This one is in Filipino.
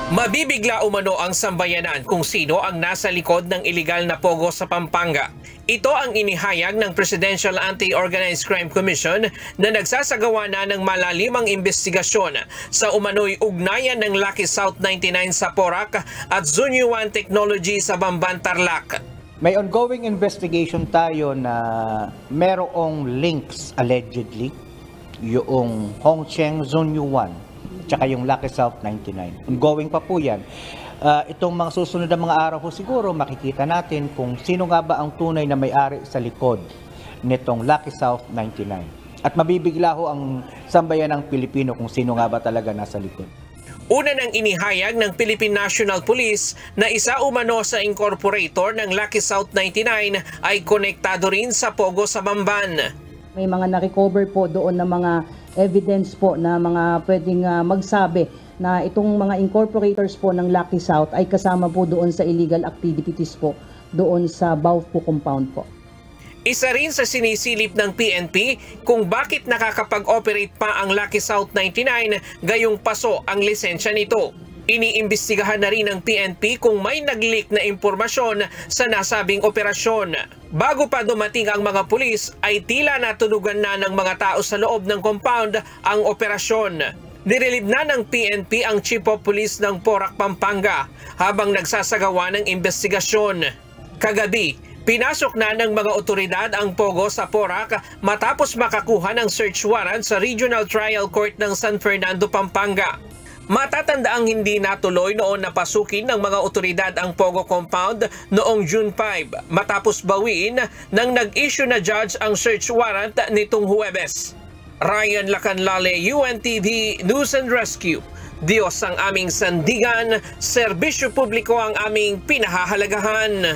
Mabibigla umano ang sambayanan kung sino ang nasa likod ng iligal na pogo sa Pampanga. Ito ang inihayag ng Presidential Anti-Organized Crime Commission na nagsasagawa na ng malalimang investigasyon sa umano'y ugnayan ng Lucky South 99 sa Porac at Zunyuan Technology sa Bamban, Tarlac. May ongoing investigation tayo na merong links allegedly yung Hongcheng Zunyuan tsaka yung Lucky South 99. Ongoing pa po yan. Itong mga susunod na mga araw po siguro makikita natin kung sino nga ba ang tunay na may-ari sa likod nitong Lucky South 99. At mabibigla ho ang sambayan ng Pilipino kung sino nga ba talaga nasa likod. Una nang inihayag ng Philippine National Police na isa umano sa incorporator ng Lucky South 99 ay konektado rin sa pogo sa Bamban. May mga na-recover po doon na mga evidence po na mga pwedeng magsabi na itong mga incorporators po ng Lucky South ay kasama po doon sa illegal activities po doon sa Baufo compound po. Isa rin sa sinisilip ng PNP kung bakit nakakapag-operate pa ang Lucky South 99 gayong paso ang lisensya nito. Iniimbestigahan na rin ng PNP kung may nag-leak na impormasyon sa nasabing operasyon. Bago pa dumating ang mga pulis ay tila natunugan na ng mga tao sa loob ng compound ang operasyon. Nirelieve na ng PNP ang Chief of Police ng Porac, Pampanga habang nagsasagawa ng investigasyon. Kagabi, pinasok na ng mga otoridad ang pogo sa Porac matapos makakuha ng search warrant sa Regional Trial Court ng San Fernando, Pampanga. Matatandaang hindi natuloy noon na pasukin ng mga otoridad ang Pogo Compound noong June 5 matapos bawiin nang nag-issue na judge ang search warrant nitong Huwebes. Ryan Lacanlale, UNTV News and Rescue. Diyos ang aming sandigan, serbisyo publiko ang aming pinahahalagahan.